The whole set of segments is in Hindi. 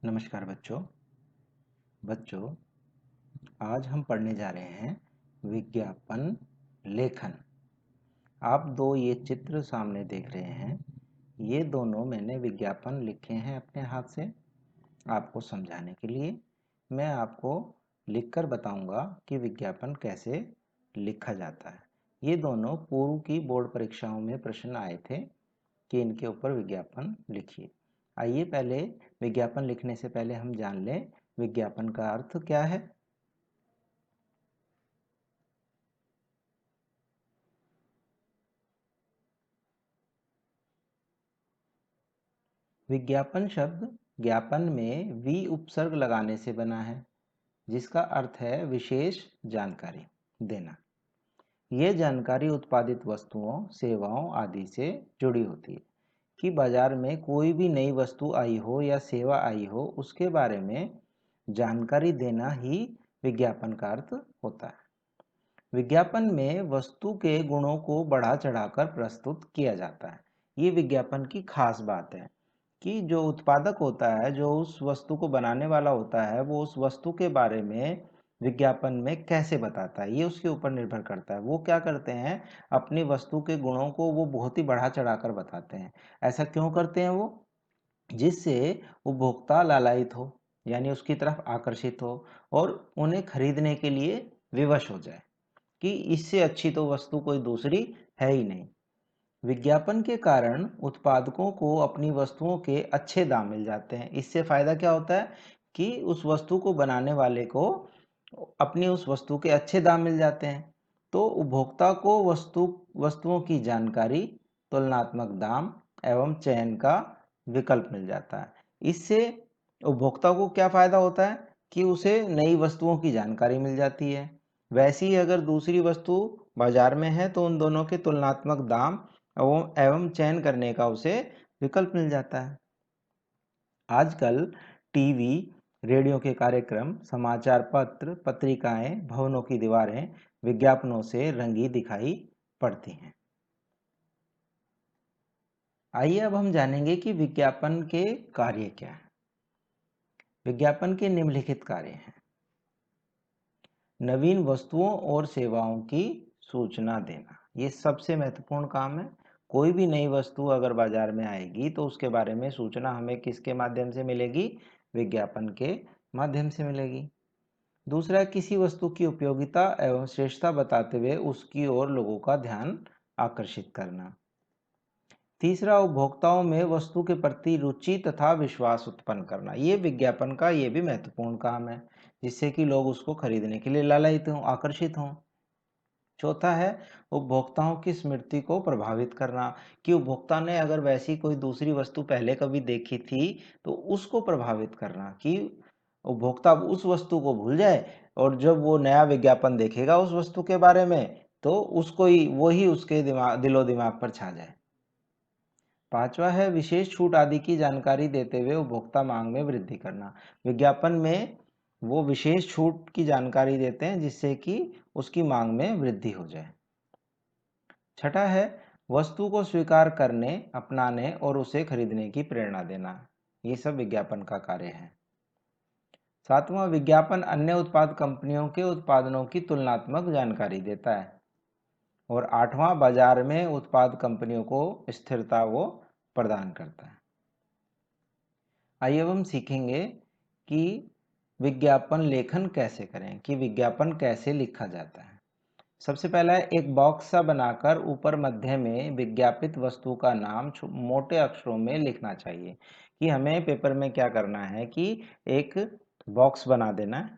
नमस्कार बच्चों आज हम पढ़ने जा रहे हैं विज्ञापन लेखन। आप दो ये चित्र सामने देख रहे हैं, ये दोनों मैंने विज्ञापन लिखे हैं अपने हाथ से। आपको समझाने के लिए मैं आपको लिखकर बताऊंगा कि विज्ञापन कैसे लिखा जाता है। ये दोनों पूर्व की बोर्ड परीक्षाओं में प्रश्न आए थे कि इनके ऊपर विज्ञापन लिखिए। आइए पहले विज्ञापन लिखने से पहले हम जान लें विज्ञापन का अर्थ क्या है। विज्ञापन शब्द ज्ञापन में वी उपसर्ग लगाने से बना है, जिसका अर्थ है विशेष जानकारी देना। यह जानकारी उत्पादित वस्तुओं, सेवाओं आदि से जुड़ी होती है कि बाजार में कोई भी नई वस्तु आई हो या सेवा आई हो, उसके बारे में जानकारी देना ही विज्ञापन का अर्थ होता है। विज्ञापन में वस्तु के गुणों को बढ़ा चढ़ाकर प्रस्तुत किया जाता है। ये विज्ञापन की खास बात है कि जो उत्पादक होता है, जो उस वस्तु को बनाने वाला होता है, वो उस वस्तु के बारे में विज्ञापन में कैसे बताता है, ये उसके ऊपर निर्भर करता है। वो क्या करते हैं, अपनी वस्तु के गुणों को वो बहुत ही बढ़ा चढ़ाकर बताते हैं। ऐसा क्यों करते हैं वो? जिससे उपभोक्ता लालायित हो, यानी उसकी तरफ आकर्षित हो और उन्हें खरीदने के लिए विवश हो जाए कि इससे अच्छी तो वस्तु कोई दूसरी है ही नहीं। विज्ञापन के कारण उत्पादकों को अपनी वस्तुओं के अच्छे दाम मिल जाते हैं। इससे फायदा क्या होता है कि उस वस्तु को बनाने वाले को अपनी उस वस्तु के अच्छे दाम मिल जाते हैं। तो उपभोक्ता को वस्तुओं की जानकारी, तुलनात्मक दाम एवं चयन का विकल्प मिल जाता है। इससे उपभोक्ता को क्या फायदा होता है कि उसे नई वस्तुओं की जानकारी मिल जाती है। वैसी ही अगर दूसरी वस्तु बाजार में है तो उन दोनों के तुलनात्मक दाम एवं चयन करने का उसे विकल्प मिल जाता है। आजकल टीवी, रेडियो के कार्यक्रम, समाचार पत्र, पत्रिकाएं, भवनों की दीवारें विज्ञापनों से रंगी दिखाई पड़ती हैं। आइए अब हम जानेंगे कि विज्ञापन के कार्य क्या हैं। विज्ञापन के निम्नलिखित कार्य हैं। नवीन वस्तुओं और सेवाओं की सूचना देना, ये सबसे महत्वपूर्ण काम है। कोई भी नई वस्तु अगर बाजार में आएगी तो उसके बारे में सूचना हमें किसके माध्यम से मिलेगी? विज्ञापन के माध्यम से मिलेगी। दूसरा, किसी वस्तु की उपयोगिता एवं श्रेष्ठता बताते हुए उसकी ओर लोगों का ध्यान आकर्षित करना। तीसरा, उपभोक्ताओं में वस्तु के प्रति रुचि तथा विश्वास उत्पन्न करना। ये विज्ञापन का ये भी महत्वपूर्ण काम है, जिससे कि लोग उसको खरीदने के लिए लालायित हों, आकर्षित हों। चौथा है उपभोक्ताओं की स्मृति को प्रभावित करना, कि उपभोक्ता ने अगर वैसी कोई दूसरी वस्तु पहले कभी देखी थी तो उसको प्रभावित करना कि उपभोक्ता उस वस्तु को भूल जाए और जब वो नया विज्ञापन देखेगा उस वस्तु के बारे में तो उसको ही वो ही उसके दिलो दिमाग पर छा जाए। पांचवा है विशेष छूट आदि की जानकारी देते हुए उपभोक्ता मांग में वृद्धि करना। विज्ञापन में वो विशेष छूट की जानकारी देते हैं जिससे कि उसकी मांग में वृद्धि हो जाए। छठा है वस्तु को स्वीकार करने, अपनाने और उसे खरीदने की प्रेरणा देना। ये सब विज्ञापन का कार्य है। सातवां, विज्ञापन अन्य उत्पाद कंपनियों के उत्पादनों की तुलनात्मक जानकारी देता है। और आठवां, बाजार में उत्पाद कंपनियों को स्थिरता वो प्रदान करता है। आइए अब हम सीखेंगे कि विज्ञापन लेखन कैसे करें, कि विज्ञापन कैसे लिखा जाता है। सबसे पहला है एक बॉक्स सा बनाकर ऊपर मध्य में विज्ञापित वस्तु का नाम मोटे अक्षरों में लिखना चाहिए। कि हमें पेपर में क्या करना है कि एक बॉक्स बना देना है।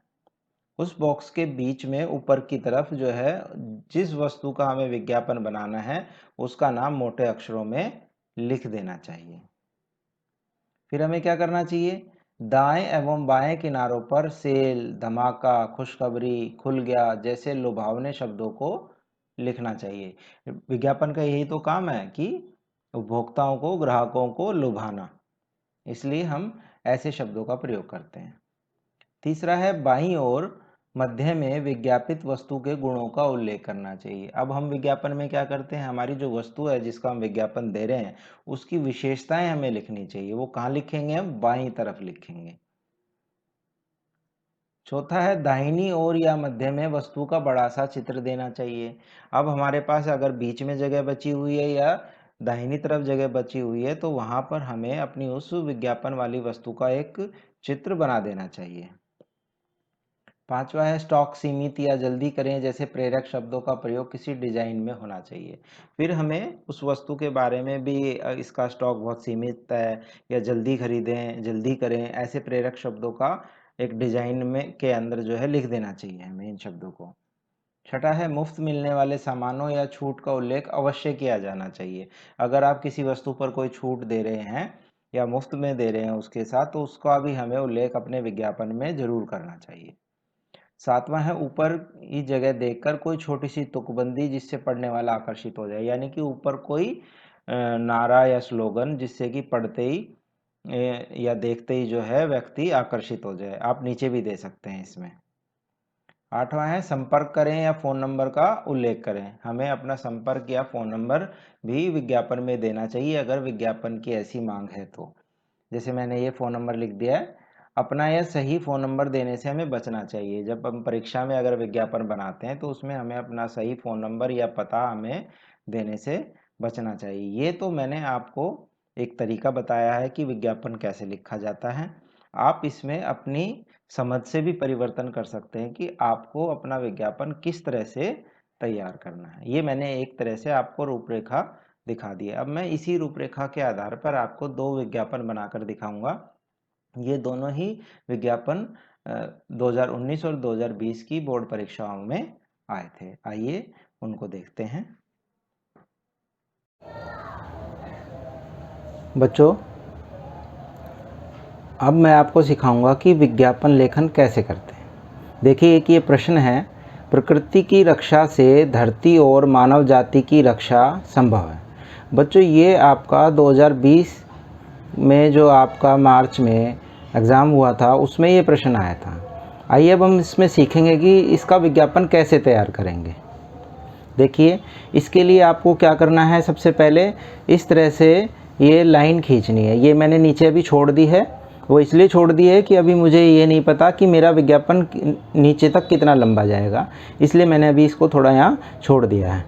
उस बॉक्स के बीच में ऊपर की तरफ जो है, जिस वस्तु का हमें विज्ञापन बनाना है उसका नाम मोटे अक्षरों में लिख देना चाहिए। फिर हमें क्या करना चाहिए? दाएं एवं बाएं किनारों पर सेल, धमाका, खुशखबरी, खुल गया जैसे लुभावने शब्दों को लिखना चाहिए। विज्ञापन का यही तो काम है कि उपभोक्ताओं को, ग्राहकों को लुभाना, इसलिए हम ऐसे शब्दों का प्रयोग करते हैं। तीसरा है बाईं ओर मध्य में विज्ञापित वस्तु के गुणों का उल्लेख करना चाहिए। अब हम विज्ञापन में क्या करते हैं, हमारी जो वस्तु है जिसका हम विज्ञापन दे रहे हैं उसकी विशेषताएं हमें लिखनी चाहिए। वो कहाँ लिखेंगे? हम बाईं तरफ लिखेंगे। चौथा है दाहिनी ओर या मध्य में वस्तु का बड़ा सा चित्र देना चाहिए। अब हमारे पास अगर बीच में जगह बची हुई है या दाहिनी तरफ जगह बची हुई है तो वहाँ पर हमें अपनी उस विज्ञापन वाली वस्तु का एक चित्र बना देना चाहिए। पांचवा है स्टॉक सीमित या जल्दी करें जैसे प्रेरक शब्दों का प्रयोग किसी डिजाइन में होना चाहिए। फिर हमें उस वस्तु के बारे में भी इसका स्टॉक बहुत सीमित है या जल्दी खरीदें, जल्दी करें, ऐसे प्रेरक शब्दों का एक डिजाइन में के अंदर जो है लिख देना चाहिए हमें इन शब्दों को। छठा है मुफ्त मिलने वाले सामानों या छूट का उल्लेख अवश्य किया जाना चाहिए। अगर आप किसी वस्तु पर कोई छूट दे रहे हैं या मुफ्त में दे रहे हैं उसके साथ, तो उसका भी हमें उल्लेख अपने विज्ञापन में जरूर करना चाहिए। सातवां है ऊपर की जगह देखकर कोई छोटी सी तुकबंदी जिससे पढ़ने वाला आकर्षित हो जाए, यानी कि ऊपर कोई नारा या स्लोगन जिससे कि पढ़ते ही या देखते ही जो है व्यक्ति आकर्षित हो जाए, आप नीचे भी दे सकते हैं इसमें। आठवां है संपर्क करें या फ़ोन नंबर का उल्लेख करें। हमें अपना संपर्क या फ़ोन नंबर भी विज्ञापन में देना चाहिए अगर विज्ञापन की ऐसी मांग है तो। जैसे मैंने ये फ़ोन नंबर लिख दिया है। अपना यह सही फ़ोन नंबर देने से हमें बचना चाहिए। जब हम परीक्षा में अगर विज्ञापन बनाते हैं तो उसमें हमें अपना सही फ़ोन नंबर या पता हमें देने से बचना चाहिए। ये तो मैंने आपको एक तरीका बताया है कि विज्ञापन कैसे लिखा जाता है। आप इसमें अपनी समझ से भी परिवर्तन कर सकते हैं कि आपको अपना विज्ञापन किस तरह से तैयार करना है। ये मैंने एक तरह से आपको रूपरेखा दिखा दी है। अब मैं इसी रूपरेखा के आधार पर आपको 2 विज्ञापन बनाकर दिखाऊंगा। ये दोनों ही विज्ञापन 2019 और 2020 की बोर्ड परीक्षाओं में आए थे। आइए उनको देखते हैं। बच्चों, अब मैं आपको सिखाऊंगा कि विज्ञापन लेखन कैसे करते हैं। देखिए एक ये प्रश्न है, प्रकृति की रक्षा से धरती और मानव जाति की रक्षा संभव है। बच्चों ये आपका 2020 में जो आपका मार्च में एग्ज़ाम हुआ था उसमें ये प्रश्न आया था। आइए अब हम इसमें सीखेंगे कि इसका विज्ञापन कैसे तैयार करेंगे। देखिए इसके लिए आपको क्या करना है, सबसे पहले इस तरह से ये लाइन खींचनी है। ये मैंने नीचे अभी छोड़ दी है, वो इसलिए छोड़ दी है कि अभी मुझे ये नहीं पता कि मेरा विज्ञापन नीचे तक कितना लंबा जाएगा, इसलिए मैंने अभी इसको थोड़ा यहाँ छोड़ दिया है।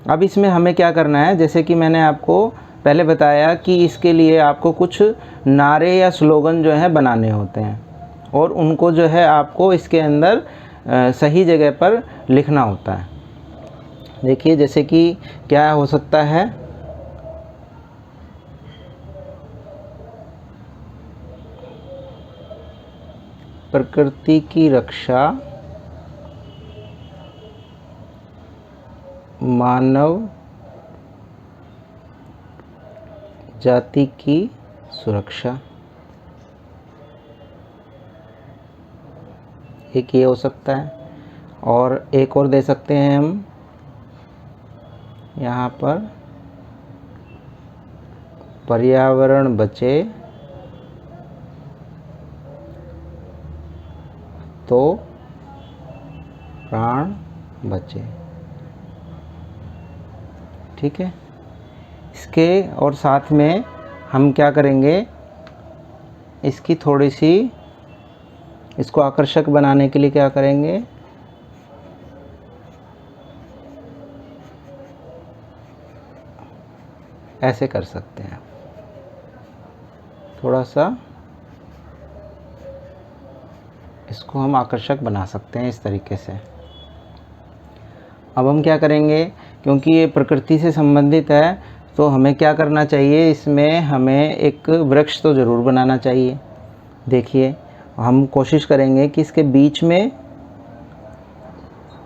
अब इसमें हमें क्या करना है, जैसे कि मैंने आपको पहले बताया कि इसके लिए आपको कुछ नारे या स्लोगन जो है बनाने होते हैं और उनको जो है आपको इसके अंदर सही जगह पर लिखना होता है। देखिए जैसे कि क्या हो सकता है, प्रकृति की रक्षा, मानव जाति की सुरक्षा, एक ये हो सकता है। और एक और दे सकते हैं हम यहाँ पर, पर्यावरण बचे तो प्राण बचे। ठीक है, इसके और साथ में हम क्या करेंगे, इसकी थोड़ी सी इसको आकर्षक बनाने के लिए क्या करेंगे, ऐसे कर सकते हैं, थोड़ा सा इसको हम आकर्षक बना सकते हैं इस तरीके से। अब हम क्या करेंगे, क्योंकि ये प्रकृति से संबंधित है तो हमें क्या करना चाहिए, इसमें हमें एक वृक्ष तो ज़रूर बनाना चाहिए। देखिए हम कोशिश करेंगे कि इसके बीच में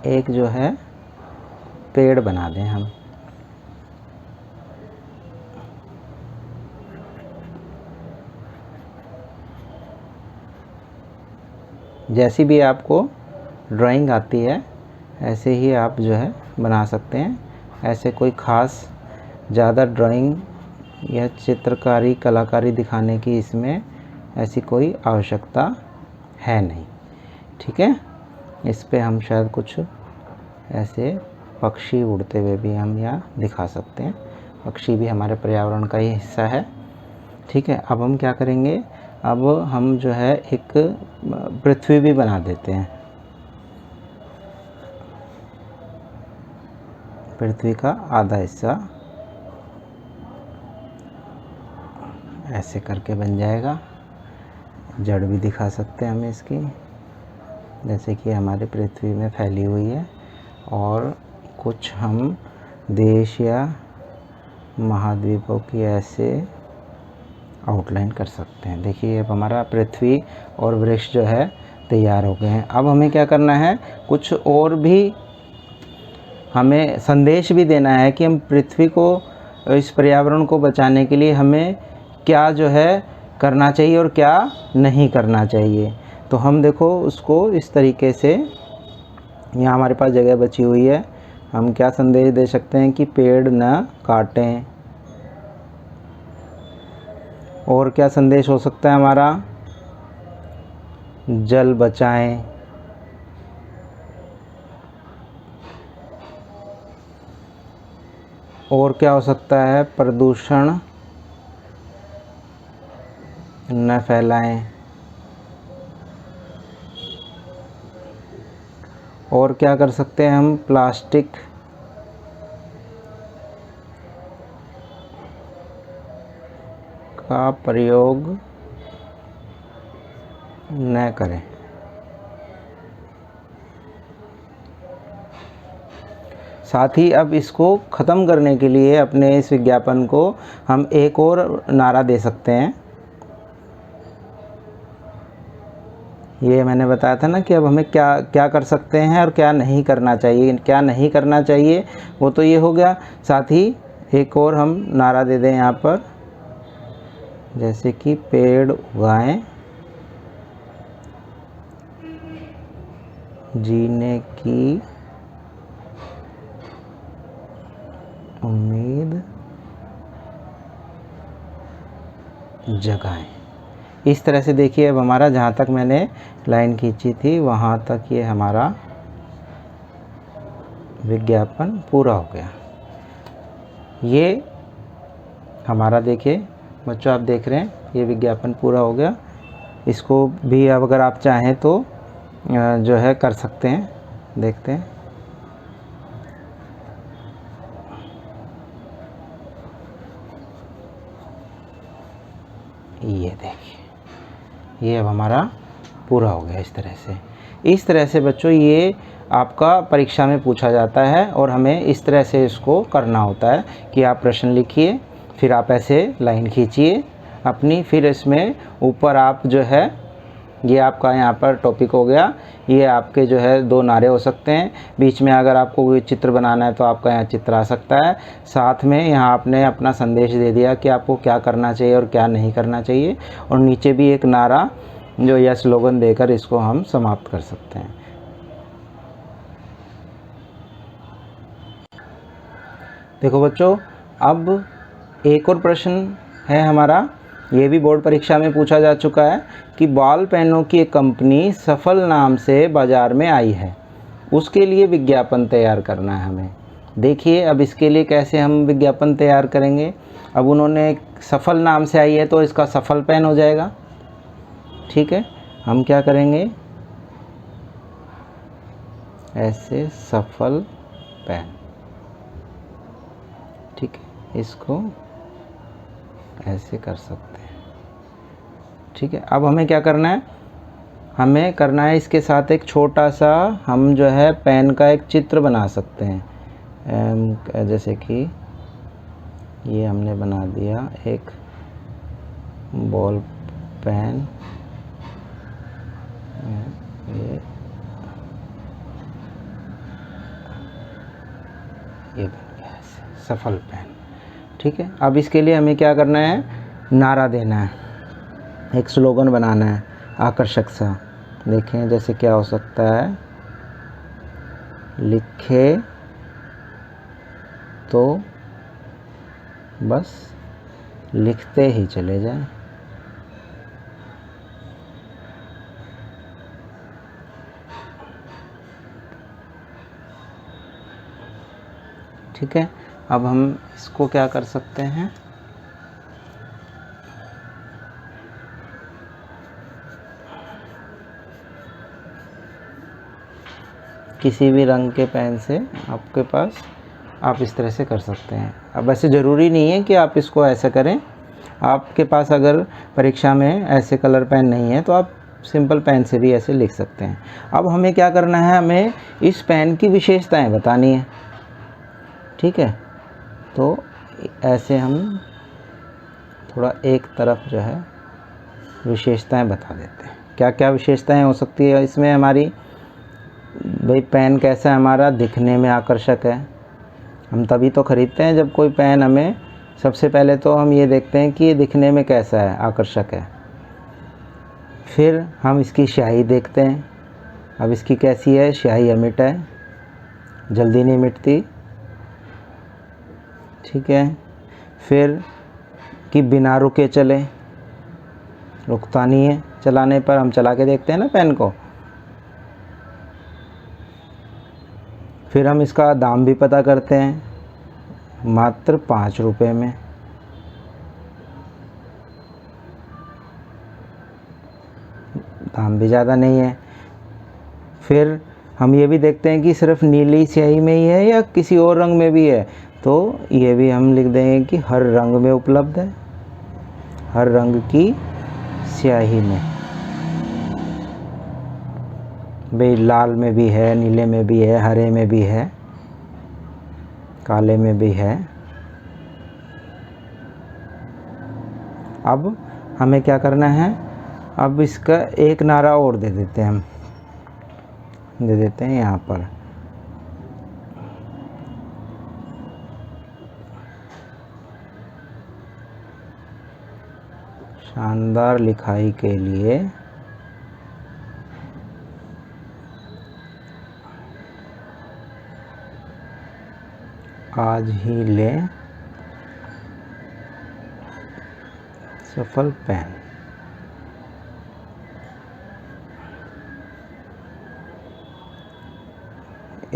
एक जो है पेड़ बना दें हम। जैसी भी आपको ड्राइंग आती है ऐसे ही आप जो है बना सकते हैं। ऐसे कोई ख़ास ज़्यादा ड्राइंग या चित्रकारी कलाकारी दिखाने की इसमें ऐसी कोई आवश्यकता है नहीं। ठीक है, इस पे हम शायद कुछ ऐसे पक्षी उड़ते हुए भी हम यहाँ दिखा सकते हैं। पक्षी भी हमारे पर्यावरण का ही हिस्सा है। ठीक है, अब हम क्या करेंगे, अब हम जो है एक पृथ्वी भी बना देते हैं, पृथ्वी का आधा हिस्सा ऐसे करके बन जाएगा। जड़ भी दिखा सकते हैं हम इसकी, जैसे कि हमारी पृथ्वी में फैली हुई है, और कुछ हम देश या महाद्वीपों की ऐसे आउटलाइन कर सकते हैं। देखिए अब हमारा पृथ्वी और वृक्ष जो है तैयार हो गए हैं। अब हमें क्या करना है, कुछ और भी हमें संदेश भी देना है कि हम पृथ्वी को, इस पर्यावरण को बचाने के लिए हमें क्या जो है करना चाहिए और क्या नहीं करना चाहिए। तो हम देखो उसको इस तरीके से, यहाँ हमारे पास जगह बची हुई है, हम क्या संदेश दे सकते हैं कि पेड़ न काटें। और क्या संदेश हो सकता है हमारा, जल बचाएं। और क्या हो सकता है, प्रदूषण न फैलाएं। और क्या कर सकते हैं हम, प्लास्टिक का प्रयोग न करें। साथ ही अब इसको ख़त्म करने के लिए अपने इस विज्ञापन को हम एक और नारा दे सकते हैं। ये मैंने बताया था ना कि अब हमें क्या क्या कर सकते हैं और क्या नहीं करना चाहिए। क्या नहीं करना चाहिए वो तो ये हो गया, साथ ही एक और हम नारा दे दें यहाँ पर, जैसे कि पेड़ उगाएं, जीने की उम्मीद जगाएं। इस तरह से देखिए अब हमारा, जहाँ तक मैंने लाइन खींची थी वहाँ तक ये हमारा विज्ञापन पूरा हो गया। ये हमारा, देखिए बच्चों आप देख रहे हैं, ये विज्ञापन पूरा हो गया। इसको भी अब अगर आप चाहें तो जो है कर सकते हैं। देखते हैं, ये देखिए ये अब हमारा पूरा हो गया। इस तरह से बच्चों ये आपका परीक्षा में पूछा जाता है, और हमें इस तरह से इसको करना होता है कि आप प्रश्न लिखिए, फिर आप ऐसे लाइन खींचिए अपनी, फिर इसमें ऊपर आप जो है, ये आपका यहाँ पर टॉपिक हो गया, ये आपके जो है 2 नारे हो सकते हैं। बीच में अगर आपको कोई चित्र बनाना है तो आपका यहाँ चित्र आ सकता है। साथ में यहाँ आपने अपना संदेश दे दिया कि आपको क्या करना चाहिए और क्या नहीं करना चाहिए, और नीचे भी एक नारा जो या स्लोगन देकर इसको हम समाप्त कर सकते हैं। देखो बच्चों, अब एक और प्रश्न है हमारा, ये भी बोर्ड परीक्षा में पूछा जा चुका है कि बॉल पेनों की एक कंपनी सफल नाम से बाज़ार में आई है, उसके लिए विज्ञापन तैयार करना है हमें। देखिए अब इसके लिए कैसे हम विज्ञापन तैयार करेंगे। अब उन्होंने सफल नाम से आई है तो इसका सफल पेन हो जाएगा। ठीक है, हम क्या करेंगे, ऐसे सफल पेन, ठीक है, इसको ऐसे कर सकते हैं। ठीक है, अब हमें क्या करना है, हमें करना है इसके साथ एक छोटा सा, हम जो है पेन का एक चित्र बना सकते हैं। जैसे कि ये हमने बना दिया एक बॉल पेन, ये बन गया सफल पेन। ठीक है, अब इसके लिए हमें क्या करना है, नारा देना है, एक स्लोगन बनाना है आकर्षक सा। देखें जैसे क्या हो सकता है, लिखे तो बस लिखते ही चले जाएं। ठीक है, अब हम इसको क्या कर सकते हैं, किसी भी रंग के पेन से आपके पास आप इस तरह से कर सकते हैं। अब ऐसे ज़रूरी नहीं है कि आप इसको ऐसे करें, आपके पास अगर परीक्षा में ऐसे कलर पेन नहीं है तो आप सिंपल पेन से भी ऐसे लिख सकते हैं। अब हमें क्या करना है, हमें इस पेन की विशेषताएं बतानी है, ठीक है। तो ऐसे हम थोड़ा एक तरफ जो है विशेषताएं बता देते हैं। क्या क्या विशेषताएं हो सकती है इसमें हमारी, भाई पेन कैसा है हमारा, दिखने में आकर्षक है। हम तभी तो ख़रीदते हैं जब कोई पेन हमें, सबसे पहले तो हम ये देखते हैं कि ये दिखने में कैसा है, आकर्षक है। फिर हम इसकी स्याही देखते हैं, अब इसकी कैसी है, स्याही अमिट है, जल्दी नहीं मिटती, ठीक है। फिर कि बिना रुके चले, रुकता नहीं है चलाने पर, हम चला के देखते हैं ना पेन को। फिर हम इसका दाम भी पता करते हैं, मात्र 5 रुपये में। दाम भी ज़्यादा नहीं है। फिर हम ये भी देखते हैं कि सिर्फ नीली स्याही में ही है या किसी और रंग में भी है, तो ये भी हम लिख देंगे कि हर रंग में उपलब्ध है, हर रंग की स्याही में। भाई लाल में भी है, नीले में भी है, हरे में भी है, काले में भी है। अब हमें क्या करना है, अब इसका एक नारा और दे देते हैं, हम दे देते हैं यहाँ पर, शानदार लिखाई के लिए आज ही लें सफल पेन।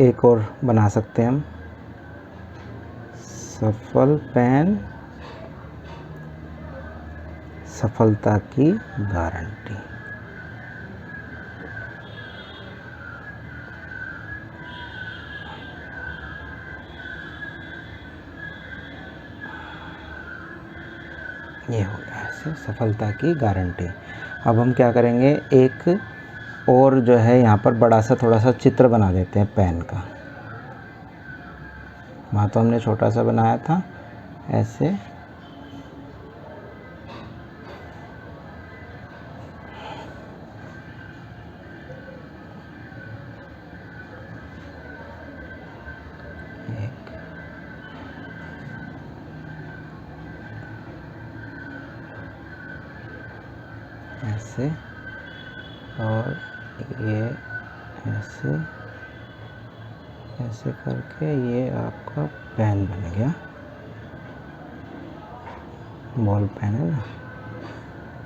एक और बना सकते हैं हम, सफल पेन सफलता की गारंटी। ये हो गया ऐसे सफलता की गारंटी। अब हम क्या करेंगे, एक और जो है यहाँ पर बड़ा सा थोड़ा सा चित्र बना देते हैं पेन का। वहाँ तो हमने छोटा सा बनाया था, ऐसे ऐसे, और ये ऐसे ऐसे करके ये आपका पेन बन गया। बॉल पेन है ना,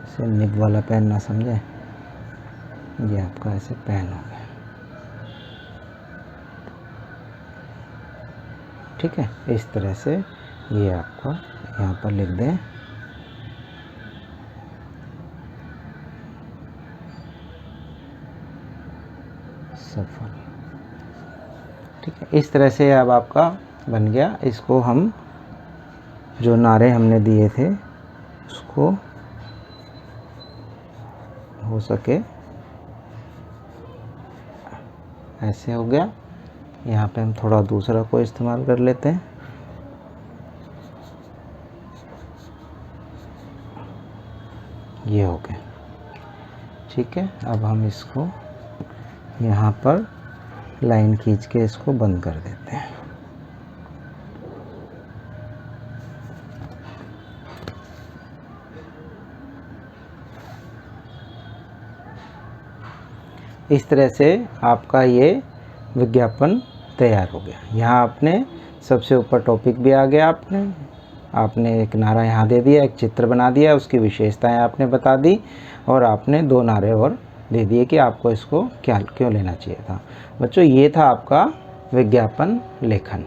इसे निब वाला पेन ना समझे, ये आपका ऐसे पेन हो गया, ठीक है। इस तरह से ये आपका यहाँ पर लिख दें, सफल, ठीक है। इस तरह से अब आपका बन गया। इसको हम जो नारे हमने दिए थे उसको हो सके ऐसे हो गया। यहाँ पे हम थोड़ा दूसरा को इस्तेमाल कर लेते हैं, ये हो गया, ठीक है। अब हम इसको यहाँ पर लाइन खींच के इसको बंद कर देते हैं। इस तरह से आपका ये विज्ञापन तैयार हो गया। यहाँ आपने सबसे ऊपर टॉपिक भी आ गया, आपने एक नारा यहाँ दे दिया, एक चित्र बना दिया, उसकी विशेषताएं आपने बता दी, और आपने 2 नारे और दे दिए कि आपको इसको क्या क्यों लेना चाहिए था। बच्चों, ये था आपका विज्ञापन लेखन।